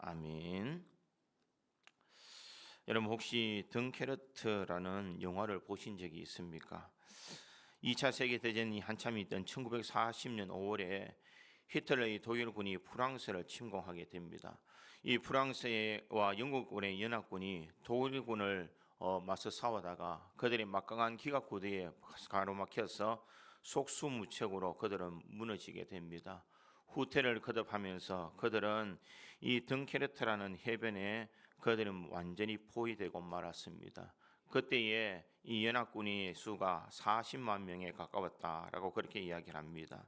아멘. 여러분 혹시 덩케르트라는 영화를 보신 적이 있습니까? 2차 세계대전이 한참 있던 1940년 5월에 히틀러의 독일군이 프랑스를 침공하게 됩니다. 이 프랑스와 영국군의 연합군이 독일군을 맞서 싸우다가 그들이 막강한 기갑구대에 가로막혀서 속수무책으로 그들은 무너지게 됩니다. 후퇴를 거듭하면서 그들은 이 덩케르트라는 해변에 그들은 완전히 포위되고 말았습니다. 그때에 이 연합군의 수가 40만 명에 가까웠다라고 그렇게 이야기를 합니다.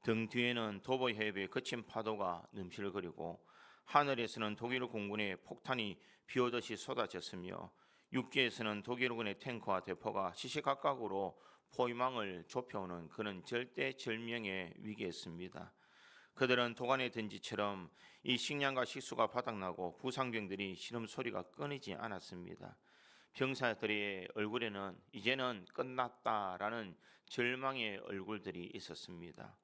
등 뒤에는 도보 해협의 거친 파도가 넘실거리고 하늘에서는 독일 공군의 폭탄이 비오듯이 쏟아졌으며 육지에서는 독일군의 탱크와 대포가 시시각각으로 포위망을 좁혀오는 그런 절대절명의 위기였습니다. 그들은 도간에 든지처럼 이 식량과 식수가 바닥나고 부상병들이 신음소리가 끊이지 않았습니다. 병사들의 얼굴에는 이제는 끝났다라는 절망의 얼굴들이 있었습니다.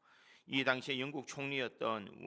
이 당시에 영국 총리였던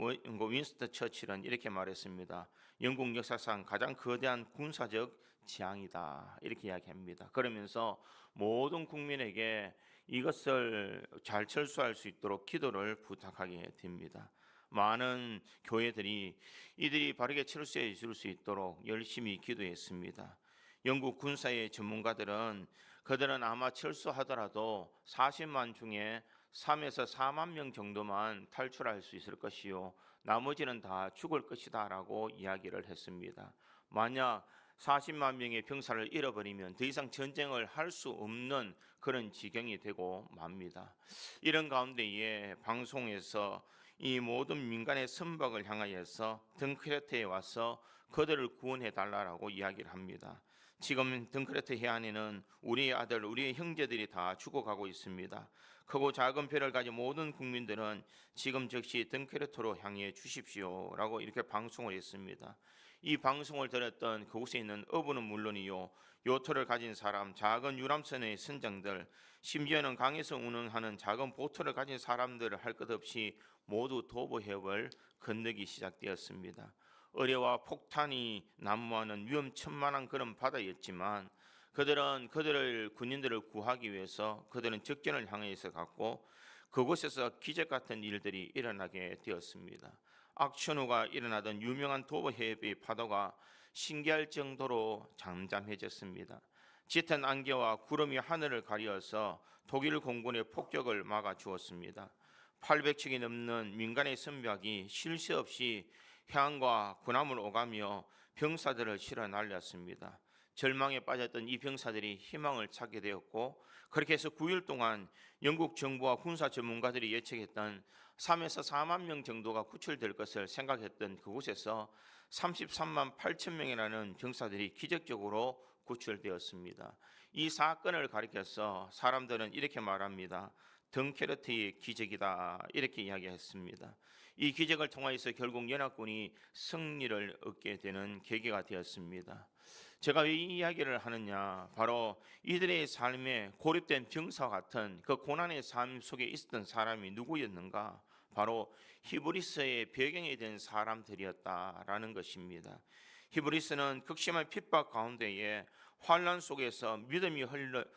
윈스턴 처칠은 이렇게 말했습니다. 영국 역사상 가장 거대한 군사적 재앙이다 이렇게 이야기합니다. 그러면서 모든 국민에게 이것을 잘 철수할 수 있도록 기도를 부탁하게 됩니다. 많은 교회들이 이들이 바르게 철수해 줄 수 있도록 열심히 기도했습니다. 영국 군사의 전문가들은 그들은 아마 철수하더라도 40만 중에 3에서 4만 명 정도만 탈출할 수 있을 것이요 나머지는 다 죽을 것이다 라고 이야기를 했습니다. 만약 40만 명의 병사를 잃어버리면 더 이상 전쟁을 할 수 없는 그런 지경이 되고 맙니다. 이런 가운데에 방송에서 이 모든 민간의 선박을 향하여서 덩케르트에 와서 그들을 구원해 달라고 이야기를 합니다. 지금 덩케르트 해안에는 우리의 아들, 우리의 형제들이 다 죽어가고 있습니다. 크고 작은 배를 가진 모든 국민들은 지금 즉시 덩케르트로 향해 주십시오 라고 이렇게 방송을 했습니다. 이 방송을 들었던 그곳에 있는 어부는 물론이요 요트를 가진 사람, 작은 유람선의 선장들, 심지어는 강에서 운항하는 작은 보트를 가진 사람들을 할 것 없이 모두 도보 해협을 건너기 시작되었습니다. 어뢰와 폭탄이 난무하는 위험천만한 그런 바다였지만 그들은 군인들을 구하기 위해서 그들은 적전을 향해서 갔고 그곳에서 기적 같은 일들이 일어나게 되었습니다. 악천후가 일어나던 유명한 도보 해협의 파도가 신기할 정도로 잠잠해졌습니다. 짙은 안개와 구름이 하늘을 가리어서 독일 공군의 폭격을 막아주었습니다. 800척이 넘는 민간의 선박이 쉴 새 없이 해안과 군함을 오가며 병사들을 실어 날렸습니다. 절망에 빠졌던 이 병사들이 희망을 찾게 되었고 그렇게 해서 9일 동안 영국 정부와 군사 전문가들이 예측했던 3에서 4만 명 정도가 구출될 것을 생각했던 그곳에서 33만 8천 명이라는 병사들이 기적적으로 구출되었습니다. 이 사건을 가리켜서 사람들은 이렇게 말합니다. 덩케르트의 기적이다 이렇게 이야기했습니다. 이 기적을 통하여서 결국 연합군이 승리를 얻게 되는 계기가 되었습니다. 제가 왜 이 이야기를 하느냐, 바로 이들의 삶에 고립된 병사와 같은 그 고난의 삶 속에 있었던 사람이 누구였는가, 바로 히브리서의 배경이 된 사람들이었다라는 것입니다. 히브리서는 극심한 핍박 가운데에 환난 속에서 믿음이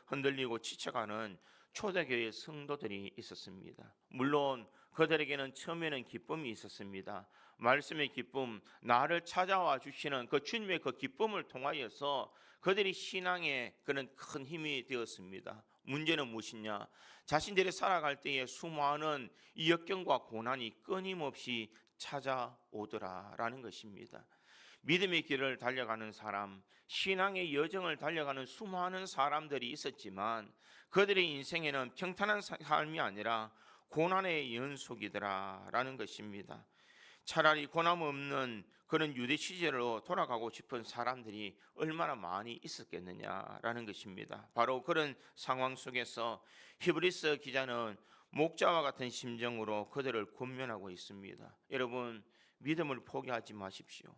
흔들리고 지쳐가는 초대교회 성도들이 있었습니다. 물론 그들에게는 처음에는 기쁨이 있었습니다. 말씀의 기쁨, 나를 찾아와 주시는 그 주님의 그 기쁨을 통하여서 그들이 신앙의 그런 큰 힘이 되었습니다. 문제는 무엇이냐? 자신들이 살아갈 때에 수많은 이 역경과 고난이 끊임없이 찾아오더라라는 것입니다. 믿음의 길을 달려가는 사람, 신앙의 여정을 달려가는 수많은 사람들이 있었지만 그들의 인생에는 평탄한 삶이 아니라 고난의 연속이더라라는 것입니다. 차라리 고난 없는 그런 유대 시절로 돌아가고 싶은 사람들이 얼마나 많이 있었겠느냐라는 것입니다. 바로 그런 상황 속에서 히브리서 기자는 목자와 같은 심정으로 그들을 권면하고 있습니다. 여러분, 믿음을 포기하지 마십시오.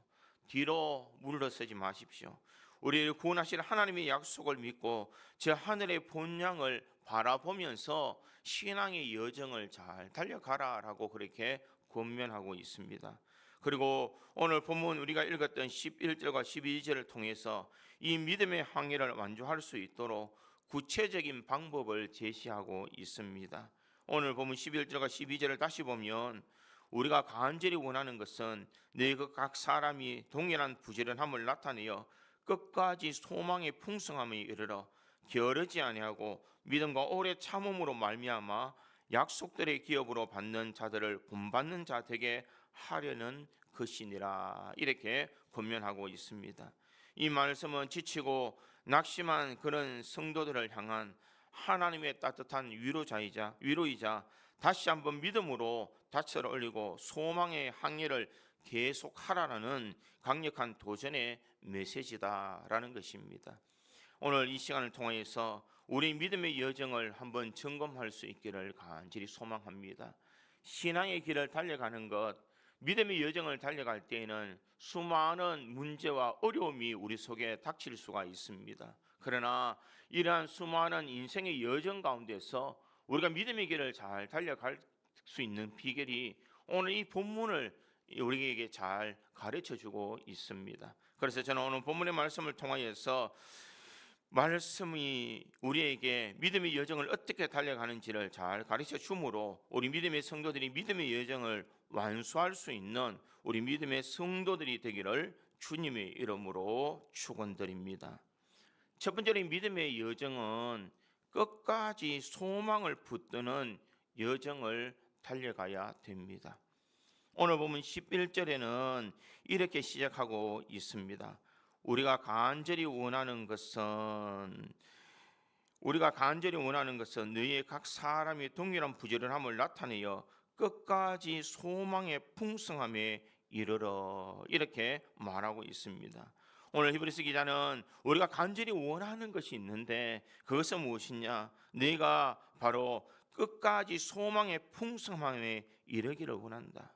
뒤로 물러서지 마십시오. 우리를 구원하실 하나님의 약속을 믿고 저 하늘의 본향을 바라보면서 신앙의 여정을 잘 달려가라라고 그렇게 권면하고 있습니다. 그리고 오늘 본문 우리가 읽었던 11절과 12절을 통해서 이 믿음의 항해를 완주할 수 있도록 구체적인 방법을 제시하고 있습니다. 오늘 본문 11절과 12절을 다시 보면 우리가 간절히 원하는 것은 너희가 각 사람이 동일한 부지런함을 나타내어 끝까지 소망의 풍성함에 이르러 게으르지 아니하고 믿음과 오래 참음으로 말미암아 약속들의 기업으로 받는 자들을 본받는 자 되게 하려는 것이니라, 이렇게 권면하고 있습니다. 이 말씀은 지치고 낙심한 그런 성도들을 향한 하나님의 따뜻한 위로이자 다시 한번 믿음으로 닻을 올리고 소망의 항해를 계속하라는 강력한 도전의 메시지다라는 것입니다. 오늘 이 시간을 통해서 우리 믿음의 여정을 한번 점검할 수 있기를 간절히 소망합니다. 신앙의 길을 달려가는 것, 믿음의 여정을 달려갈 때에는 수많은 문제와 어려움이 우리 속에 닥칠 수가 있습니다. 그러나 이러한 수많은 인생의 여정 가운데서 우리가 믿음의 길을 잘 달려갈 수 있는 비결이 오늘 이 본문을 우리에게 잘 가르쳐주고 있습니다. 그래서 저는 오늘 본문의 말씀을 통하여서 말씀이 우리에게 믿음의 여정을 어떻게 달려가는지를 잘 가르쳐 주므로 우리 믿음의 성도들이 믿음의 여정을 완수할 수 있는 우리 믿음의 성도들이 되기를 주님의 이름으로 축원드립니다. 첫 번째로 믿음의 여정은 끝까지 소망을 붙드는 여정을 달려가야 됩니다. 오늘 보면 11절에는 이렇게 시작하고 있습니다. 우리가 간절히 원하는 것은 너희의 각 사람이 동일한 부지런함을 나타내어 끝까지 소망의 풍성함에 이르러, 이렇게 말하고 있습니다. 오늘 히브리서 기자는 우리가 간절히 원하는 것이 있는데 그것은 무엇이냐? 너희가 바로 끝까지 소망의 풍성함에 이르기를 원한다.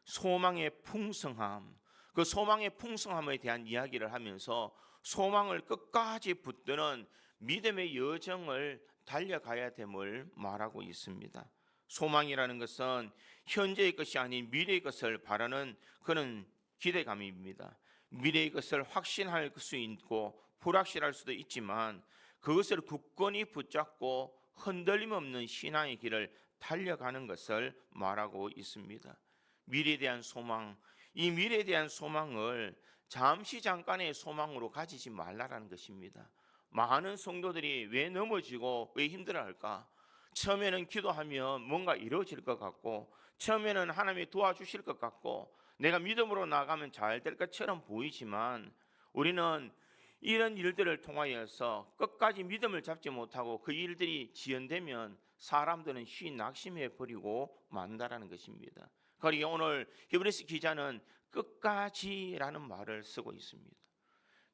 소망의 풍성함, 그 소망의 풍성함에 대한 이야기를 하면서 소망을 끝까지 붙드는 믿음의 여정을 달려가야 됨을 말하고 있습니다. 소망이라는 것은 현재의 것이 아닌 미래의 것을 바라는 그런 기대감입니다. 미래의 것을 확신할 수 있고 불확실할 수도 있지만 그것을 굳건히 붙잡고 흔들림 없는 신앙의 길을 달려가는 것을 말하고 있습니다. 미래에 대한 소망, 이 미래에 대한 소망을 잠깐의 소망으로 가지지 말라라는 것입니다. 많은 성도들이 왜 넘어지고 왜 힘들어할까? 처음에는 기도하면 뭔가 이루어질 것 같고, 처음에는 하나님이 도와주실 것 같고, 내가 믿음으로 나가면 잘 될 것처럼 보이지만 우리는 이런 일들을 통하여서 끝까지 믿음을 잡지 못하고 그 일들이 지연되면 사람들은 쉬 낙심해 버리고 만다라는 것입니다. 그러니까 오늘 히브리서 기자는 끝까지라는 말을 쓰고 있습니다.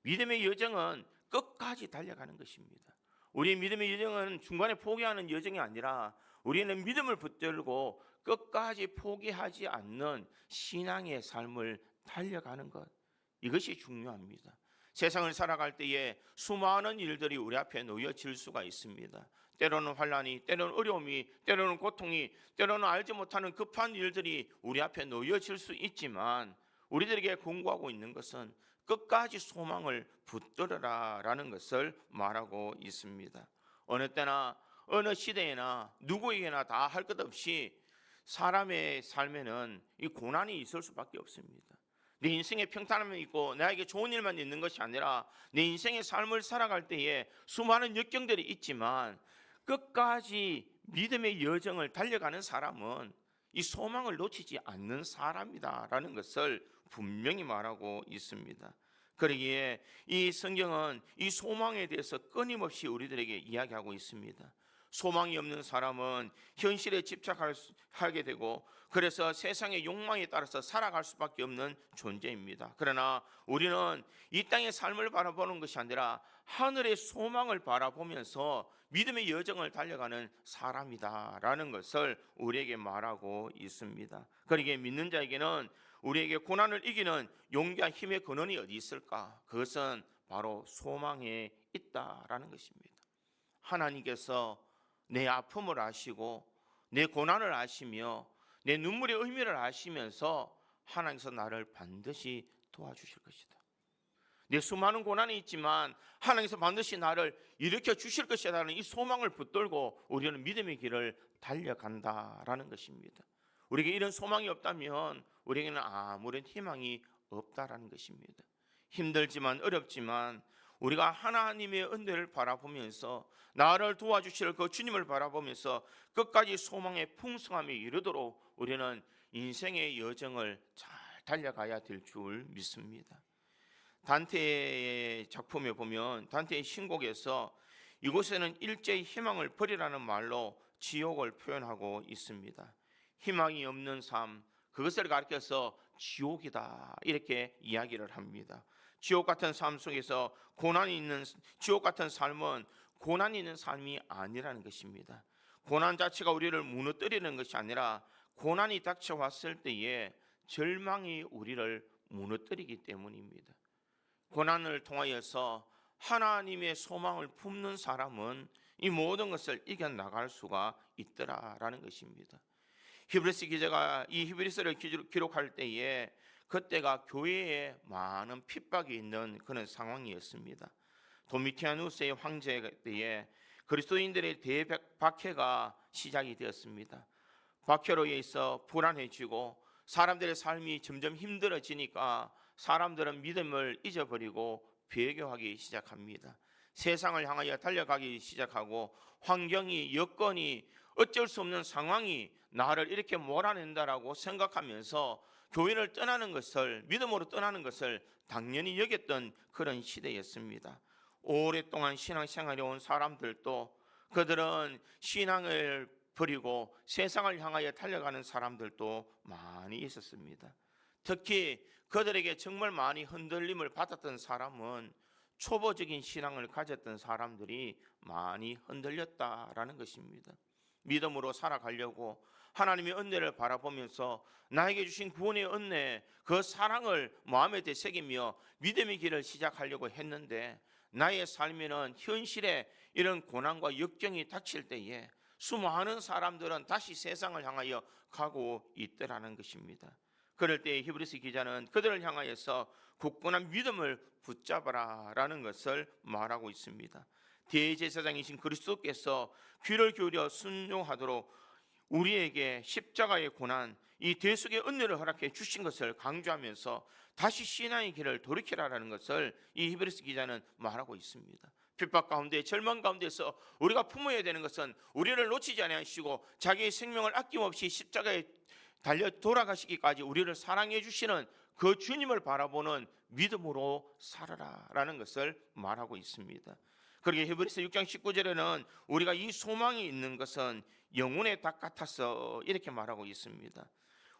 믿음의 여정은 끝까지 달려가는 것입니다. 우리 믿음의 여정은 중간에 포기하는 여정이 아니라 우리는 믿음을 붙들고 끝까지 포기하지 않는 신앙의 삶을 달려가는 것, 이것이 중요합니다. 세상을 살아갈 때에 수많은 일들이 우리 앞에 놓여질 수가 있습니다. 때로는 환난이, 때로는 어려움이, 때로는 고통이, 때로는 알지 못하는 급한 일들이 우리 앞에 놓여질 수 있지만 우리들에게 권고하고 있는 것은 끝까지 소망을 붙들어라라는 것을 말하고 있습니다. 어느 때나 어느 시대에나 누구에게나 다 할 것 없이 사람의 삶에는 이 고난이 있을 수밖에 없습니다. 내 인생에 평탄함이 있고 나에게 좋은 일만 있는 것이 아니라 내 인생의 삶을 살아갈 때에 수많은 역경들이 있지만 끝까지 믿음의 여정을 달려가는 사람은 이 소망을 놓치지 않는 사람이다라는 것을 분명히 말하고 있습니다. 그러기에 이 성경은 이 소망에 대해서 끊임없이 우리들에게 이야기하고 있습니다. 소망이 없는 사람은 현실에 집착하게 되고 그래서 세상의 욕망에 따라서 살아갈 수밖에 없는 존재입니다. 그러나 우리는 이 땅의 삶을 바라보는 것이 아니라 하늘의 소망을 바라보면서 믿음의 여정을 달려가는 사람이다라는 것을 우리에게 말하고 있습니다. 그러기에 믿는 자에게는 우리에게 고난을 이기는 용기와 힘의 근원이 어디 있을까? 그것은 바로 소망에 있다라는 것입니다. 하나님께서 내 아픔을 아시고 내 고난을 아시며 내 눈물의 의미를 아시면서 하나님께서 나를 반드시 도와주실 것이다. 내 수많은 고난이 있지만 하나님께서 반드시 나를 일으켜 주실 것이라는 이 소망을 붙들고 우리는 믿음의 길을 달려간다라는 것입니다. 우리에게 이런 소망이 없다면 우리에게는 아무런 희망이 없다라는 것입니다. 힘들지만 어렵지만 우리가 하나님의 은혜를 바라보면서 나를 도와주실 그 주님을 바라보면서 끝까지 소망의 풍성함에 이르도록 우리는 인생의 여정을 잘 달려가야 될 줄 믿습니다. 단테의 작품에 보면 단테의 신곡에서 이곳에는 일제히 희망을 버리라는 말로 지옥을 표현하고 있습니다. 희망이 없는 삶, 그것을 가리켜서 지옥이다 이렇게 이야기를 합니다. 지옥 같은 삶 속에서 고난이 있는 지옥 같은 삶은 고난이 있는 삶이 아니라는 것입니다. 고난 자체가 우리를 무너뜨리는 것이 아니라 고난이 닥쳐왔을 때에 절망이 우리를 무너뜨리기 때문입니다. 고난을 통하여서 하나님의 소망을 품는 사람은 이 모든 것을 이겨나갈 수가 있더라라는 것입니다. 히브리서 기자가 이 히브리서를 기록할 때에 그때가 교회에 많은 핍박이 있는 그런 상황이었습니다. 도미티아누스의 황제 때에 그리스도인들의 대박해가 시작이 되었습니다. 박해로 인해서 불안해지고 사람들의 삶이 점점 힘들어지니까 사람들은 믿음을 잊어버리고 배교하기 시작합니다. 세상을 향하여 달려가기 시작하고 환경이 여건이 어쩔 수 없는 상황이 나를 이렇게 몰아낸다라고 생각하면서 교회를 떠나는 것을 믿음으로 떠나는 것을 당연히 여겼던 그런 시대였습니다. 오랫동안 신앙생활에 온 사람들도 그들은 신앙을 버리고 세상을 향하여 달려가는 사람들도 많이 있었습니다. 특히 그들에게 정말 많이 흔들림을 받았던 사람은 초보적인 신앙을 가졌던 사람들이 많이 흔들렸다라는 것입니다. 믿음으로 살아가려고 하나님의 은혜를 바라보면서 나에게 주신 구원의 은혜, 그 사랑을 마음에 되새기며 믿음의 길을 시작하려고 했는데 나의 삶에는 현실에 이런 고난과 역경이 닥칠 때에 수많은 사람들은 다시 세상을 향하여 가고 있더라는 것입니다. 그럴 때 히브리서 기자는 그들을 향하여서 굳건한 믿음을 붙잡아라라는 것을 말하고 있습니다. 대제사장이신 그리스도께서 귀를 기울여 순종하도록 우리에게 십자가의 고난, 이 대속의 은혜를 허락해 주신 것을 강조하면서 다시 신앙의 길을 돌이키라라는 것을 이 히브리서 기자는 말하고 있습니다. 핍박 가운데 절망 가운데서 우리가 품어야 되는 것은 우리를 놓치지 아니하시고 자기의 생명을 아낌없이 십자가에 달려 돌아가시기까지 우리를 사랑해 주시는 그 주님을 바라보는 믿음으로 살아라라는 것을 말하고 있습니다. 그러게 히브리서 6장 19절에는 우리가 이 소망이 있는 것은 영혼의 닭 같아서 이렇게 말하고 있습니다.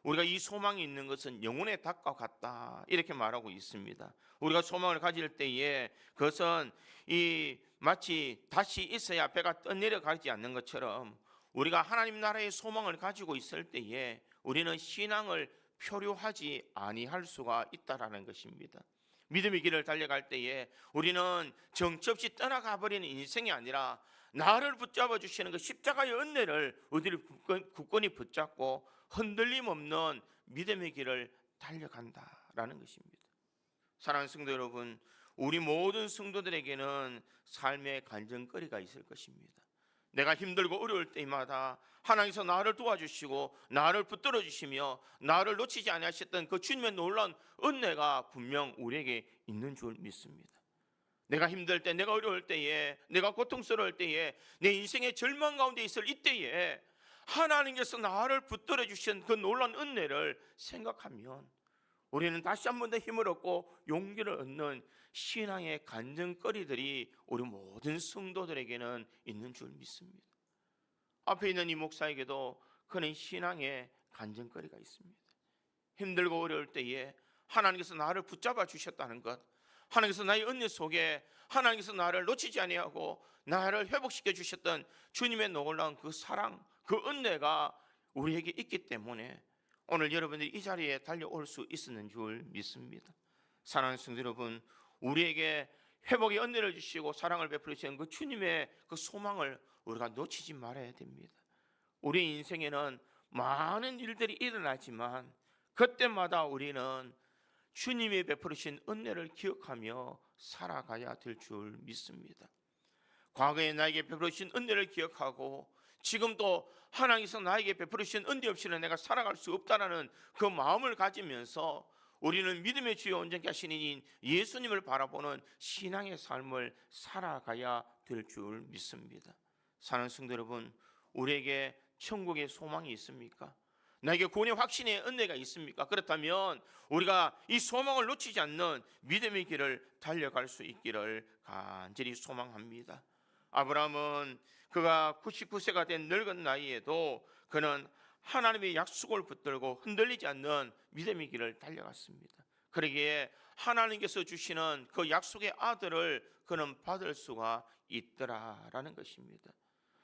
우리가 이 소망이 있는 것은 영혼의 닭과 같다 이렇게 말하고 있습니다. 우리가 소망을 가질 때에 그것은 마치 다시 있어야 배가 떠내려가지 않는 것처럼 우리가 하나님 나라의 소망을 가지고 있을 때에 우리는 신앙을 표류하지 아니할 수가 있다라는 것입니다. 믿음의 길을 달려갈 때에 우리는 정처 없이 떠나가 버리는 인생이 아니라 나를 붙잡아 주시는 그 십자가의 은혜를 우리를 굳건히 붙잡고 흔들림 없는 믿음의 길을 달려간다라는 것입니다. 사랑하는 성도 여러분, 우리 모든 성도들에게는 삶의 간증거리가 있을 것입니다. 내가 힘들고 어려울 때마다 하나님께서 나를 도와주시고 나를 붙들어 주시며 나를 놓치지 아니하셨던 그 주님의 놀라운 은혜가 분명 우리에게 있는 줄 믿습니다. 내가 힘들 때, 내가 어려울 때에, 내가 고통스러울 때에, 내 인생의 절망 가운데 있을 이때에 하나님께서 나를 붙들어 주신 그 놀라운 은혜를 생각하면 우리는 다시 한 번 더 힘을 얻고 용기를 얻는 신앙의 간증거리들이 우리 모든 성도들에게는 있는 줄 믿습니다. 앞에 있는 이 목사에게도 그는 신앙의 간증거리가 있습니다. 힘들고 어려울 때에 하나님께서 나를 붙잡아 주셨다는 것, 하나님께서 나의 은혜 속에 하나님께서 나를 놓치지 아니하고 나를 회복시켜 주셨던 주님의 놀라운 그 사랑, 그 은혜가 우리에게 있기 때문에 오늘 여러분들이 이 자리에 달려올 수 있었는 줄 믿습니다. 사랑하는 성도 여러분, 우리에게 회복의 은혜를 주시고 사랑을 베풀으시는 그 주님의 그 소망을 우리가 놓치지 말아야 됩니다. 우리 인생에는 많은 일들이 일어나지만 그때마다 우리는 주님이 베푸신 은혜를 기억하며 살아가야 될 줄 믿습니다. 과거에 나에게 베푸신 은혜를 기억하고 지금도 하나님께서 나에게 베푸신 은혜 없이는 내가 살아갈 수 없다라는 그 마음을 가지면서 우리는 믿음의 주요 온전케 하신 이인 예수님을 바라보는 신앙의 삶을 살아가야 될 줄 믿습니다. 사랑하는 성도 여러분, 우리에게 천국의 소망이 있습니까? 나에게 구원의 확신의 은혜가 있습니까? 그렇다면 우리가 이 소망을 놓치지 않는 믿음의 길을 달려갈 수 있기를 간절히 소망합니다. 아브라함은 그가 99세가 된 늙은 나이에도 그는 하나님의 약속을 붙들고 흔들리지 않는 믿음의 길을 달려갔습니다. 그러기에 하나님께서 주시는 그 약속의 아들을 그는 받을 수가 있더라라는 것입니다.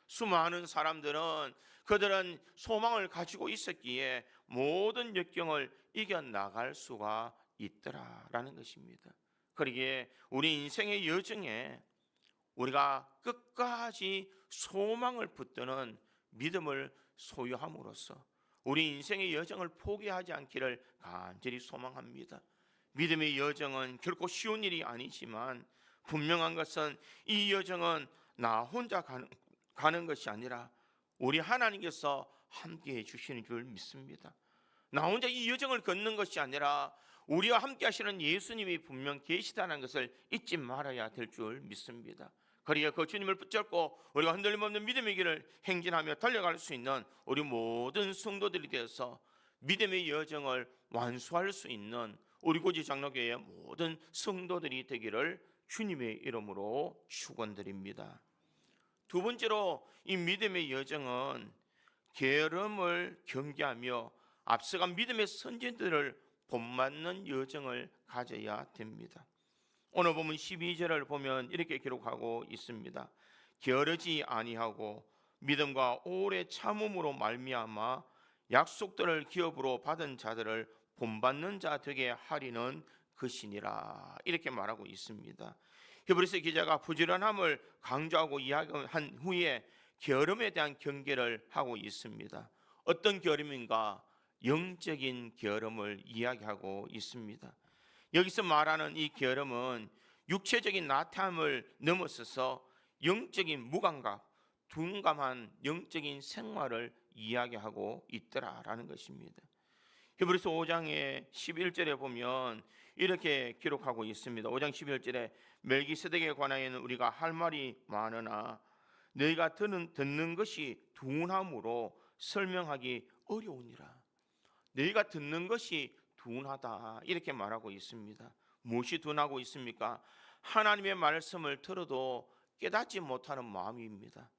수많은 사람들은 그들은 소망을 가지고 있었기에 모든 역경을 이겨나갈 수가 있더라라는 것입니다. 그러기에 우리 인생의 여정에 우리가 끝까지 소망을 붙드는 믿음을 소유함으로써 우리 인생의 여정을 포기하지 않기를 간절히 소망합니다. 믿음의 여정은 결코 쉬운 일이 아니지만 분명한 것은 이 여정은 나 혼자 가는 것이 아니라 우리 하나님께서 함께해 주시는 줄 믿습니다. 나 혼자 이 여정을 걷는 것이 아니라 우리와 함께 하시는 예수님이 분명 계시다는 것을 잊지 말아야 될 줄 믿습니다. 그리고 그 주님을 붙잡고 우리가 흔들림 없는 믿음의 길을 행진하며 달려갈 수 있는 우리 모든 성도들이 되어서 믿음의 여정을 완수할 수 있는 우리 고지 장로교회의 모든 성도들이 되기를 주님의 이름으로 축원드립니다. 두 번째로 이 믿음의 여정은 게으름을 경계하며 앞서간 믿음의 선진들을 본받는 여정을 가져야 됩니다. 오늘 보면 12절을 보면 이렇게 기록하고 있습니다. 게으르지 아니하고 믿음과 오래 참음으로 말미암아 약속들을 기업으로 받은 자들을 본받는 자 되게 하리는 것이니라, 이렇게 말하고 있습니다. 히브리서 기자가 부지런함을 강조하고 이야기한 후에 게으름에 대한 경계를 하고 있습니다. 어떤 게으름인가? 영적인 게으름을 이야기하고 있습니다. 여기서 말하는 이 게으름은 육체적인 나태함을 넘어서서 영적인 무감각, 둔감한 영적인 생활을 이야기하고 있더라라는 것입니다. 히브리서 5장의 11절에 보면 이렇게 기록하고 있습니다. 5장 11절에 멜기세덱에 관하여는 우리가 할 말이 많으나 너희가 듣는 것이 둔함으로 설명하기 어려우니라. 너희가 듣는 것이 둔하다, 이렇게 말하고 있습니다. 무엇이 둔하고 있습니까? 하나님의 말씀을 들어도 깨닫지 못하는 마음입니다.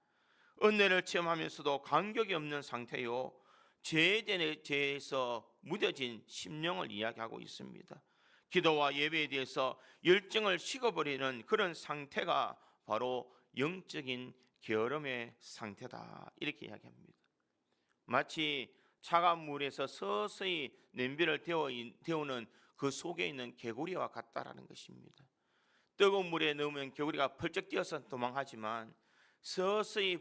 은혜를 체험하면서도 감격이 없는 상태요, 죄에 대해서 무뎌진 심령을 이야기하고 있습니다. 기도와 예배에 대해서 열정을 식어버리는 그런 상태가 바로 영적인 게으름의 상태다, 이렇게 이야기합니다. 마치 차가운 물에서 서서히 냄비를 데우는 그 속에 있는 개구리와 같다라는 것입니다. 뜨거운 물에 넣으면 개구리가 펄쩍 뛰어서 도망하지만 서서히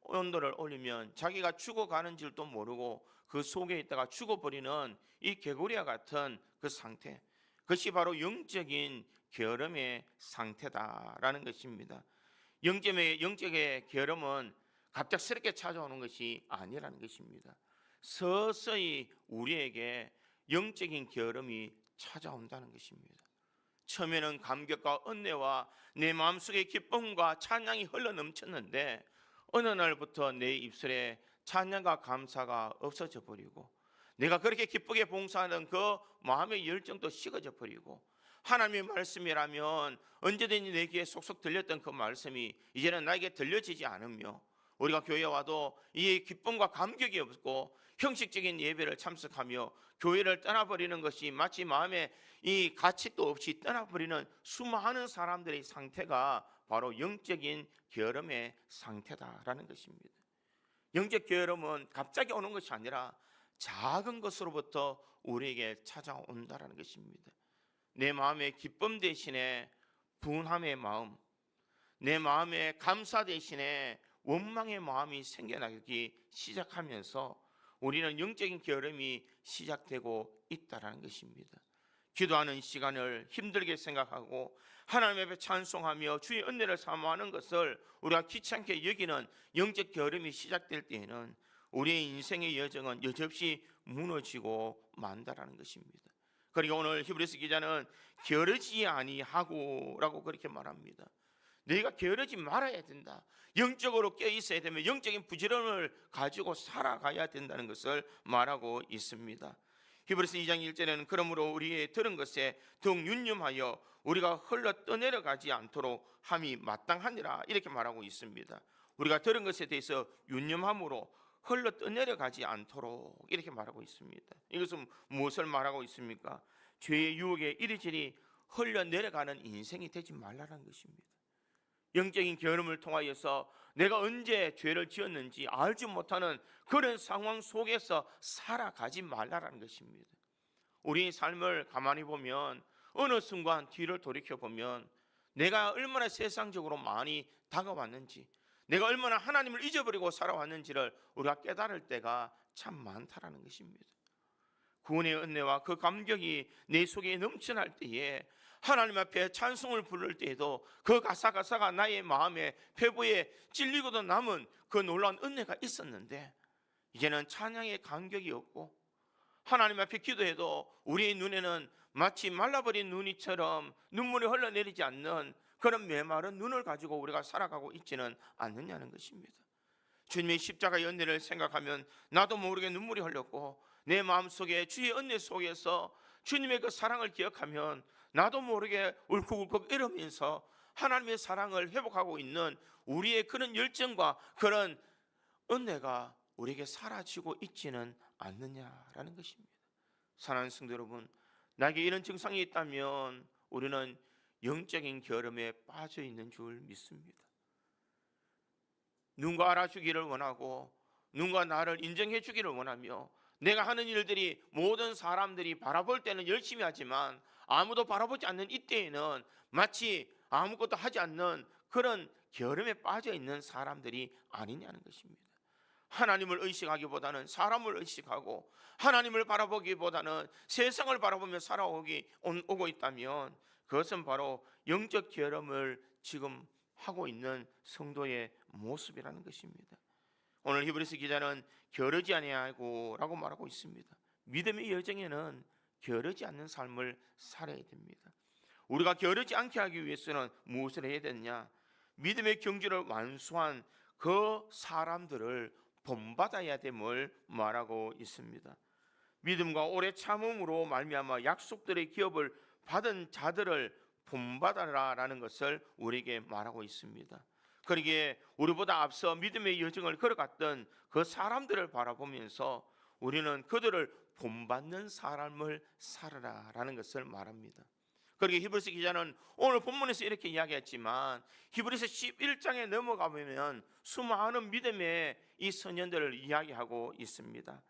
온도를 올리면 자기가 죽어가는 줄도 모르고 그 속에 있다가 죽어버리는 이 개구리와 같은 그 상태, 그것이 바로 영적인 게으름의 상태다라는 것입니다. 영적의 게으름은 갑작스럽게 찾아오는 것이 아니라는 것입니다. 서서히 우리에게 영적인 게으름이 찾아온다는 것입니다. 처음에는 감격과 은혜와 내 마음속에 기쁨과 찬양이 흘러넘쳤는데 어느 날부터 내 입술에 찬양과 감사가 없어져 버리고 내가 그렇게 기쁘게 봉사하는 그 마음의 열정도 식어져 버리고 하나님의 말씀이라면 언제든지 내 귀에 속속 들렸던 그 말씀이 이제는 나에게 들려지지 않으며 우리가 교회에 와도 이 기쁨과 감격이 없고 형식적인 예배를 참석하며 교회를 떠나버리는 것이 마치 마음에 이 가치도 없이 떠나버리는 수많은 사람들의 상태가 바로 영적인 게으름의 상태다라는 것입니다. 영적 게으름은 갑자기 오는 것이 아니라 작은 것으로부터 우리에게 찾아온다라는 것입니다. 내 마음의 기쁨 대신에 분함의 마음, 내 마음의 감사 대신에 원망의 마음이 생겨나기 시작하면서 우리는 영적인 게으름이 시작되고 있다는 것입니다. 기도하는 시간을 힘들게 생각하고 하나님 앞에 찬송하며 주의 은혜를 사모하는 것을 우리가 귀찮게 여기는 영적 게으름이 시작될 때에는 우리의 인생의 여정은 여지없이 무너지고 만다라는 것입니다. 그리고 오늘 히브리서 기자는 게으르지 아니하고라고 그렇게 말합니다. 너희가 게으르지 말아야 된다. 영적으로 깨어 있어야 되면 영적인 부지런을 가지고 살아가야 된다는 것을 말하고 있습니다. 히브리서 2장 1절에는 그러므로 우리의 들은 것에 더욱 윤념하여 우리가 흘러 떠내려가지 않도록 함이 마땅하니라 이렇게 말하고 있습니다. 우리가 들은 것에 대해서 윤념함으로 흘러 떠내려가지 않도록 이렇게 말하고 있습니다. 이것은 무엇을 말하고 있습니까? 죄의 유혹에 이리저리 흘러 내려가는 인생이 되지 말라는 것입니다. 영적인 게으름을 통하여서 내가 언제 죄를 지었는지 알지 못하는 그런 상황 속에서 살아가지 말라는 것입니다. 우리 삶을 가만히 보면 어느 순간 뒤를 돌이켜보면 내가 얼마나 세상적으로 많이 다가왔는지, 내가 얼마나 하나님을 잊어버리고 살아왔는지를 우리가 깨달을 때가 참 많다라는 것입니다. 구원의 은혜와 그 감격이 내 속에 넘쳐날 때에 하나님 앞에 찬송을 부를 때에도 그 가사가 나의 마음에 폐부에 찔리고도 남은 그 놀라운 은혜가 있었는데 이제는 찬양의 간격이 없고 하나님 앞에 기도해도 우리의 눈에는 마치 말라버린 눈이처럼 눈물이 흘러내리지 않는 그런 메마른 눈을 가지고 우리가 살아가고 있지는 않느냐는 것입니다. 주님의 십자가의 은혜를 생각하면 나도 모르게 눈물이 흘렸고 내 마음속에 주의 은혜 속에서 주님의 그 사랑을 기억하면 나도 모르게 울컥울컥 이러면서 하나님의 사랑을 회복하고 있는 우리의 그런 열정과 그런 은혜가 우리에게 사라지고 있지는 않느냐라는 것입니다. 사랑하는 성도 여러분, 나에게 이런 증상이 있다면 우리는 영적인 게으름에 빠져 있는 줄 믿습니다. 누군가 알아주기를 원하고 누군가 나를 인정해 주기를 원하며 내가 하는 일들이 모든 사람들이 바라볼 때는 열심히 하지만 아무도 바라보지 않는 이때에는 마치 아무것도 하지 않는 그런 게으름에 빠져 있는 사람들이 아니냐는 것입니다. 하나님을 의식하기보다는 사람을 의식하고 하나님을 바라보기보다는 세상을 바라보며 살아오고 있다면 그것은 바로 영적 게으름을 지금 하고 있는 성도의 모습이라는 것입니다. 오늘 히브리서 기자는 게으르지 아니하고라고 말하고 있습니다. 믿음의 여정에는 게으르지 않는 삶을 살아야 됩니다. 우리가 게으르지 않게 하기 위해서는 무엇을 해야 되느냐? 믿음의 경주를 완수한 그 사람들을 본받아야 됨을 말하고 있습니다. 믿음과 오래 참음으로 말미암아 약속들의 기업을 받은 자들을 본받아라라는 것을 우리에게 말하고 있습니다. 그러기에 우리보다 앞서 믿음의 여정을 걸어갔던 그 사람들을 바라보면서 우리는 그들을 본받는 삶을 살아라라는 것을 말합니다. 그러기에 히브리서 기자는 오늘 본문에서 이렇게 이야기했지만 히브리서 11장에 넘어가면 수많은 믿음의 이 선현들을 이야기하고 있습니다.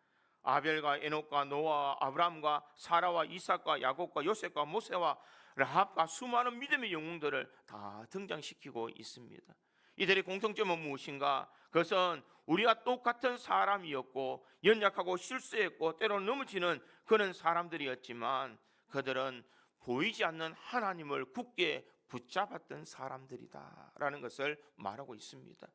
아벨과 에녹과 노아와 아브라함과 사라와 이삭과 야곱과 요셉과 모세와 라합과 수많은 믿음의 영웅들을 다 등장시키고 있습니다. 이들의 공통점은 무엇인가? 그것은 우리와 똑같은 사람이었고 연약하고 실수했고 때로는 넘어지는 그런 사람들이었지만 그들은 보이지 않는 하나님을 굳게 붙잡았던 사람들이다라는 것을 말하고 있습니다.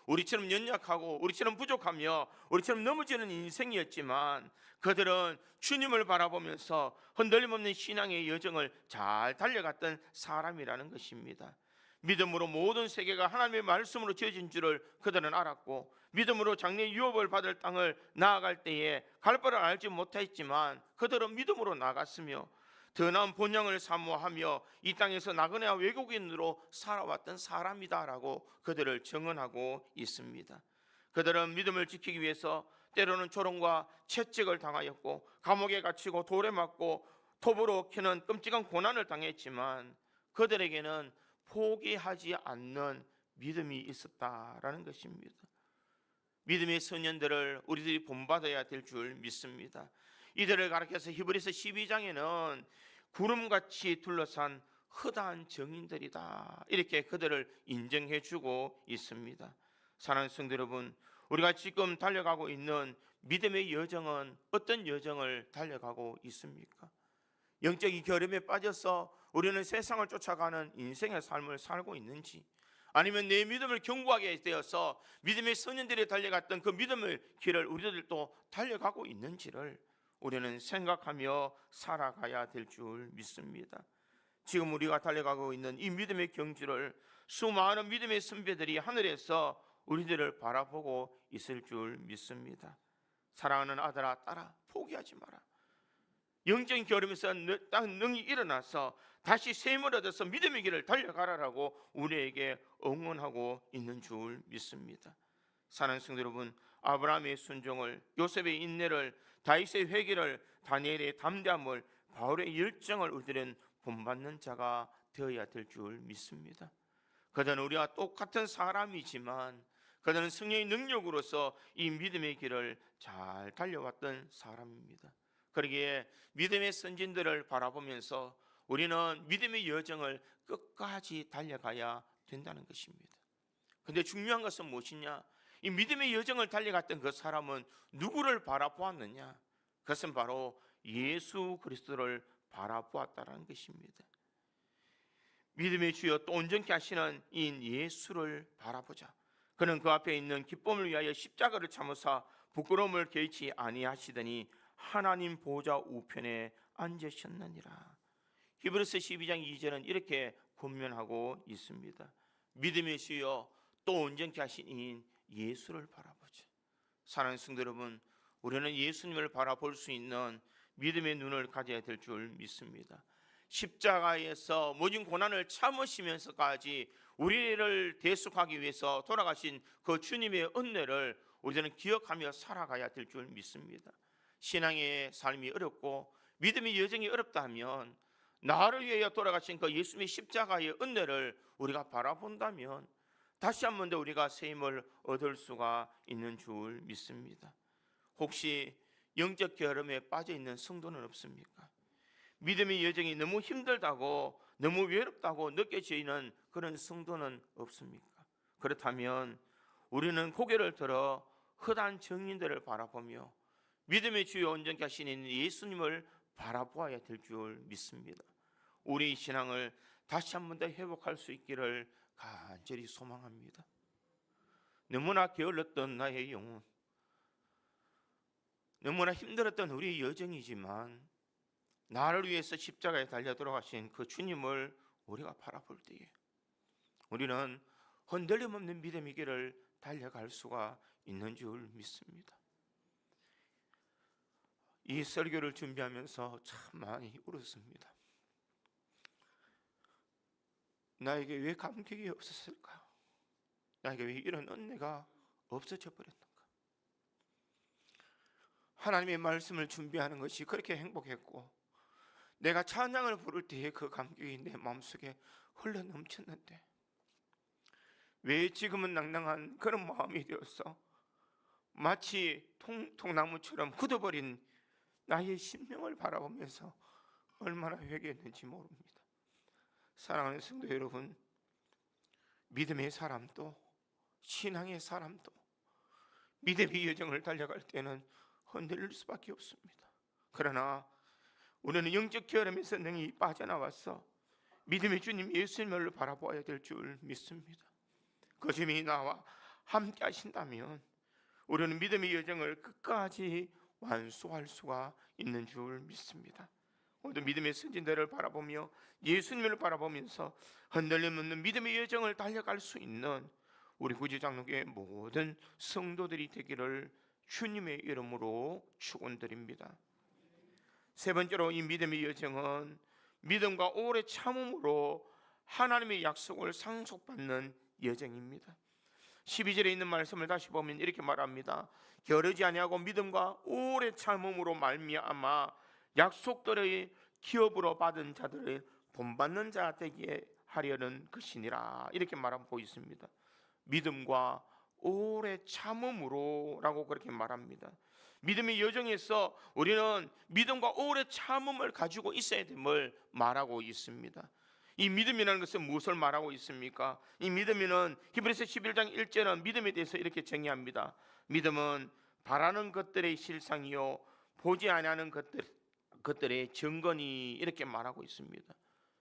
우리처럼 연약하고 우리처럼 부족하며 우리처럼 넘어지는 인생이었지만 그들은 주님을 바라보면서 흔들림 없는 신앙의 여정을 잘 달려갔던 사람이라는 것입니다. 믿음으로 모든 세계가 하나님의 말씀으로 지어진 줄을 그들은 알았고 믿음으로 장래 유업을 받을 땅을 나아갈 때에 갈 바를 알지 못했지만 그들은 믿음으로 나갔으며 더 나은 본향을 사모하며 이 땅에서 나그네와 외국인으로 살아왔던 사람이다라고 그들을 증언하고 있습니다. 그들은 믿음을 지키기 위해서 때로는 조롱과 채찍을 당하였고 감옥에 갇히고 돌에 맞고 톱으로 캐는 끔찍한 고난을 당했지만 그들에게는 포기하지 않는 믿음이 있었다라는 것입니다. 믿음의 선현들을 우리들이 본받아야 될 줄 믿습니다. 이들을 가리켜서 히브리서 12장에는 구름같이 둘러싼 허다한 정인들이다 이렇게 그들을 인정해 주고 있습니다. 사랑하는 성도 여러분, 우리가 지금 달려가고 있는 믿음의 여정은 어떤 여정을 달려가고 있습니까? 영적인 결함에 빠져서 우리는 세상을 쫓아가는 인생의 삶을 살고 있는지, 아니면 내 믿음을 견고하게 되어서 믿음의 선인들이 달려갔던 그 믿음의 길을 우리들도 달려가고 있는지를 우리는 생각하며 살아가야 될 줄 믿습니다. 지금 우리가 달려가고 있는 이 믿음의 경주를 수많은 믿음의 선배들이 하늘에서 우리들을 바라보고 있을 줄 믿습니다. 사랑하는 아들아, 딸아, 포기하지 마라. 영적인 결함에서 능히 일어나서 다시 셈을 얻어서 믿음의 길을 달려가라라고 우리에게 응원하고 있는 줄 믿습니다. 사랑하는 성도 여러분, 아브라함의 순종을, 요셉의 인내를, 다윗의 회개를, 다니엘의 담대함을, 바울의 열정을 우리들은 본받는 자가 되어야 될 줄 믿습니다. 그들은 우리와 똑같은 사람이지만 그들은 성령의 능력으로서 이 믿음의 길을 잘 달려왔던 사람입니다. 그러기에 믿음의 선진들을 바라보면서 우리는 믿음의 여정을 끝까지 달려가야 된다는 것입니다. 그런데 중요한 것은 무엇이냐? 이 믿음의 여정을 달려갔던 그 사람은 누구를 바라보았느냐? 그것은 바로 예수 그리스도를 바라보았다는 것입니다. 믿음의 주여 또 온전케 하시는 이 예수를 바라보자. 그는 그 앞에 있는 기쁨을 위하여 십자가를 참으사 부끄러움을 개의치 아니하시더니 하나님 보좌 우편에 앉으셨느니라. 히브리서 12장 2절은 이렇게 권면하고 있습니다. 믿음의 주여 또 온전케 하신 이인 예수를 바라보자. 사랑하는 성도 여러분, 우리는 예수님을 바라볼 수 있는 믿음의 눈을 가져야 될 줄 믿습니다. 십자가에서 모든 고난을 참으시면서까지 우리를 대속하기 위해서 돌아가신 그 주님의 은혜를 우리는 기억하며 살아가야 될 줄 믿습니다. 신앙의 삶이 어렵고 믿음의 여정이 어렵다 하면 나를 위하여 돌아가신 그 예수님의 십자가의 은혜를 우리가 바라본다면 다시 한 번 더 우리가 새 힘을 얻을 수가 있는 줄 믿습니다. 혹시 영적 게으름에 빠져 있는 성도는 없습니까? 믿음의 여정이 너무 힘들다고, 너무 외롭다고 느껴지는 그런 성도는 없습니까? 그렇다면 우리는 고개를 들어 헛한 증인들을 바라보며 믿음의 주요 온전케 하시는 예수님을 바라보아야 될 줄 믿습니다. 우리 신앙을 다시 한 번 더 회복할 수 있기를 간절히 소망합니다. 너무나 게을렀던 나의 영혼, 너무나 힘들었던 우리의 여정이지만 나를 위해서 십자가에 달려 돌아가신 그 주님을 우리가 바라볼 때에 우리는 흔들림 없는 믿음의 길을 달려갈 수가 있는 줄 믿습니다. 이 설교를 준비하면서 참 많이 울었습니다. 나에게 왜 감격이 없었을까? 나에게 왜 이런 은혜가 없어져 버렸는가? 하나님의 말씀을 준비하는 것이 그렇게 행복했고 내가 찬양을 부를 때의 그 감격이 내 마음속에 흘러 넘쳤는데 왜 지금은 낭낭한 그런 마음이 되어서 마치 통나무처럼 굳어버린 나의 심령을 바라보면서 얼마나 회개했는지 모릅니다. 사랑하는 성도 여러분, 믿음의 사람도 신앙의 사람도 믿음의 여정을 달려갈 때는 흔들릴 수밖에 없습니다. 그러나 우리는 영적 게으름에서 능히 빠져나와서 믿음의 주님 예수님을 바라보아야 될 줄 믿습니다. 그 주님이 나와 함께 하신다면 우리는 믿음의 여정을 끝까지 완수할 수가 있는 줄 믿습니다. 오늘도 믿음의 선진들을 바라보며 예수님을 바라보면서 흔들림 없는 믿음의 여정을 달려갈 수 있는 우리 구주장로교회 모든 성도들이 되기를 주님의 이름으로 축원드립니다. 세 번째로 이 믿음의 여정은 믿음과 오래 참음으로 하나님의 약속을 상속받는 여정입니다. 12절에 있는 말씀을 다시 보면 이렇게 말합니다. 게으르지 아니하고 믿음과 오래 참음으로 말미암아 약속들의 기업으로 받은 자들을 본받는 자 되게 하려는 것이니라. 이렇게 말하고 있습니다. 믿음과 오래 참음으로 라고 그렇게 말합니다. 믿음의 여정에서 우리는 믿음과 오래 참음을 가지고 있어야 됨을 말하고 있습니다. 이 믿음이라는 것은 무엇을 말하고 있습니까? 이 믿음은 히브리서 11장 1절은 믿음에 대해서 이렇게 정의합니다. 믿음은 바라는 것들의 실상이요 보지 아니하는 것들의 증거니, 이렇게 말하고 있습니다.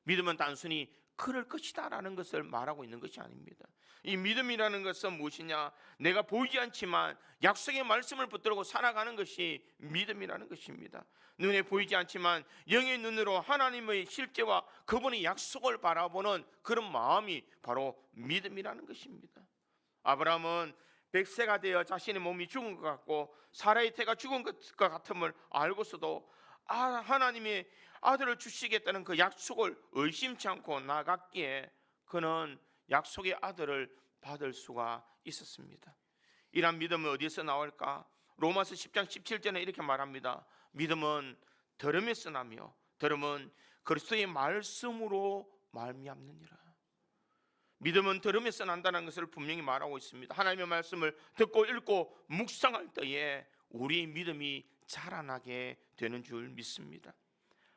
믿음은 단순히 그럴 것이다 라는 것을 말하고 있는 것이 아닙니다. 이 믿음이라는 것은 무엇이냐? 내가 보이지 않지만 약속의 말씀을 붙들고 살아가는 것이 믿음이라는 것입니다. 눈에 보이지 않지만 영의 눈으로 하나님의 실제와 그분의 약속을 바라보는 그런 마음이 바로 믿음이라는 것입니다. 아브라함은 100세가 되어 자신의 몸이 죽은 것 같고 사라의 태가 죽은 것 같음을 알고서도 하나님이 아들을 주시겠다는 그 약속을 의심치 않고 나갔기에 그는 약속의 아들을 받을 수가 있었습니다. 이런 믿음은 어디서 나올까? 로마서 10장 17절에 이렇게 말합니다. 믿음은 들음에서 나며 들음은 그리스도의 말씀으로 말미암느니라. 믿음은 들음에서 난다는 것을 분명히 말하고 있습니다. 하나님의 말씀을 듣고 읽고 묵상할 때에 우리 믿음이 자라나게 되는 줄 믿습니다.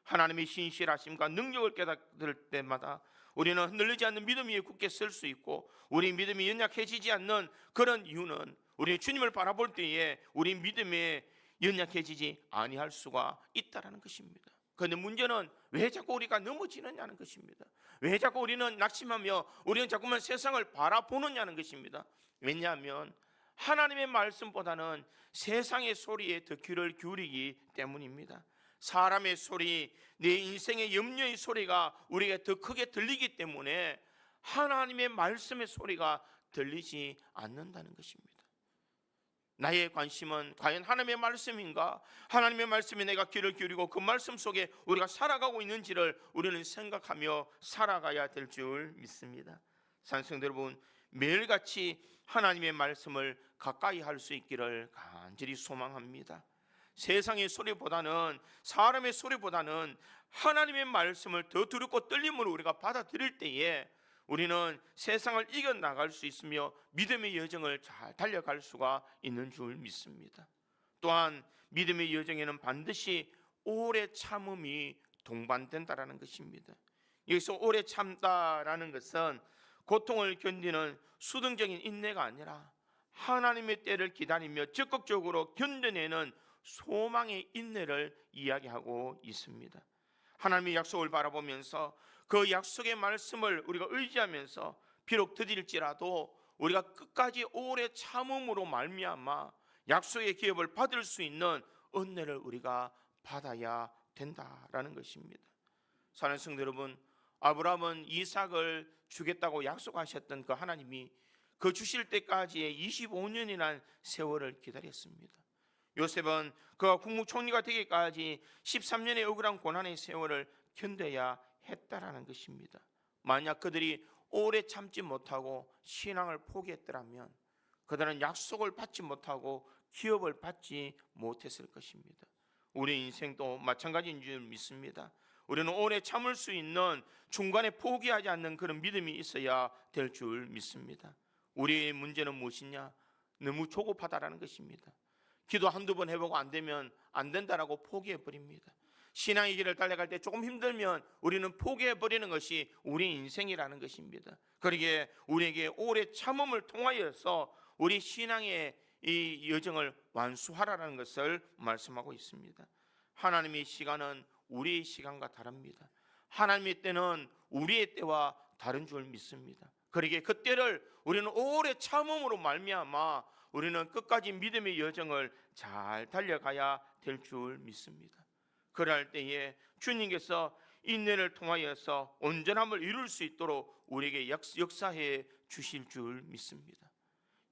하나님의 신실하심과 능력을 깨닫을 때마다 우리는 흔들리지 않는 믿음 위에 굳게 설 수 있고, 우리 믿음이 연약해지지 않는 그런 이유는 우리 주님을 바라볼 때에 우리 믿음에 연약해지지 아니할 수가 있다는 것입니다. 그런데 문제는 왜 자꾸 우리가 넘어지느냐는 것입니다. 왜 자꾸 우리는 낙심하며 우리는 자꾸만 세상을 바라보느냐는 것입니다. 왜냐하면 하나님의 말씀보다는 세상의 소리에 더 귀를 기울이기 때문입니다. 사람의 소리, 내 인생의 염려의 소리가 우리에게 더 크게 들리기 때문에 하나님의 말씀의 소리가 들리지 않는다는 것입니다. 나의 관심은 과연 하나님의 말씀인가? 하나님의 말씀에 내가 귀를 기울이고 그 말씀 속에 우리가 살아가고 있는지를 우리는 생각하며 살아가야 될 줄 믿습니다. 산성들 여러분, 매일같이 하나님의 말씀을 가까이 할 수 있기를 간절히 소망합니다. 세상의 소리보다는, 사람의 소리보다는 하나님의 말씀을 더 두렵고 떨림으로 우리가 받아들일 때에 우리는 세상을 이겨나갈 수 있으며 믿음의 여정을 잘 달려갈 수가 있는 줄 믿습니다. 또한 믿음의 여정에는 반드시 오래 참음이 동반된다라는 것입니다. 여기서 오래 참다라는 것은 고통을 견디는 수동적인 인내가 아니라 하나님의 때를 기다리며 적극적으로 견뎌내는 소망의 인내를 이야기하고 있습니다. 하나님의 약속을 바라보면서 그 약속의 말씀을 우리가 의지하면서 비록 더딜지라도 우리가 끝까지 오래 참음으로 말미암아 약속의 기업을 받을 수 있는 은혜를 우리가 받아야 된다라는 것입니다. 사랑하는 성도 여러분, 아브라함은 이삭을 주겠다고 약속하셨던 그 하나님이 그 주실 때까지의 25년이라는 세월을 기다렸습니다. 요셉은 그가 국무총리가 되기까지 13년의 억울한 고난의 세월을 견뎌야 했다라는 것입니다. 만약 그들이 오래 참지 못하고 신앙을 포기했더라면 그들은 약속을 받지 못하고 기업을 받지 못했을 것입니다. 우리 인생도 마찬가지인 줄 믿습니다. 우리는 오래 참을 수 있는, 중간에 포기하지 않는 그런 믿음이 있어야 될 줄 믿습니다. 우리의 문제는 무엇이냐? 너무 조급하다라는 것입니다. 기도 한두 번 해보고 안 되면 안 된다라고 포기해버립니다. 신앙의 길을 달려갈 때 조금 힘들면 우리는 포기해버리는 것이 우리 인생이라는 것입니다. 그러기에 우리에게 오래 참음을 통하여서 우리 신앙의 이 여정을 완수하라는 것을 말씀하고 있습니다. 하나님의 시간은 우리의 시간과 다릅니다. 하나님의 때는 우리의 때와 다른 줄 믿습니다. 그러기에 그 때를 우리는 오래 참음으로 말미암아 우리는 끝까지 믿음의 여정을 잘 달려가야 될 줄 믿습니다. 그럴 때에 주님께서 인내를 통하여서 온전함을 이룰 수 있도록 우리에게 역사해 주실 줄 믿습니다.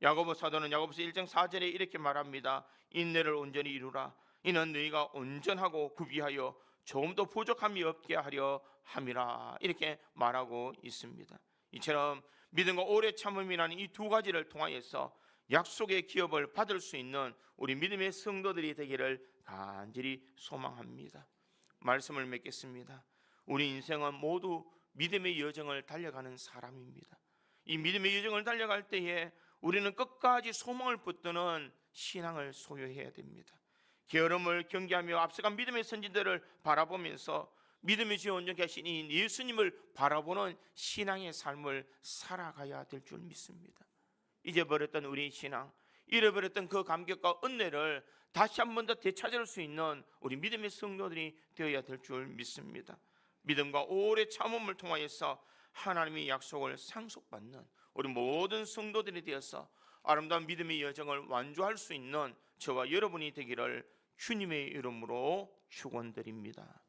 야고보 사도는 야고보서 1장 4절에 이렇게 말합니다. 인내를 온전히 이루라. 이는 너희가 온전하고 구비하여 조금도 부족함이 없게 하려 함이라. 이렇게 말하고 있습니다. 이처럼 믿음과 오래 참음이라는 이 두 가지를 통하여서 약속의 기업을 받을 수 있는 우리 믿음의 성도들이 되기를 간절히 소망합니다. 말씀을 맺겠습니다. 우리 인생은 모두 믿음의 여정을 달려가는 사람입니다. 이 믿음의 여정을 달려갈 때에 우리는 끝까지 소망을 붙드는 신앙을 소유해야 됩니다. 게으름을 경계하며 앞서간 믿음의 선진들을 바라보면서 믿음의 주 온전케 하신 이 예수님을 바라보는 신앙의 삶을 살아가야 될 줄 믿습니다. 잊어버렸던 우리의 신앙, 잃어버렸던 그 감격과 은혜를 다시 한 번 더 되찾을 수 있는 우리 믿음의 성도들이 되어야 될 줄 믿습니다. 믿음과 오래 참음을 통하여서 하나님의 약속을 상속받는 우리 모든 성도들이 되어서 아름다운 믿음의 여정을 완주할 수 있는 저와 여러분이 되기를 주님의 이름으로 축원드립니다.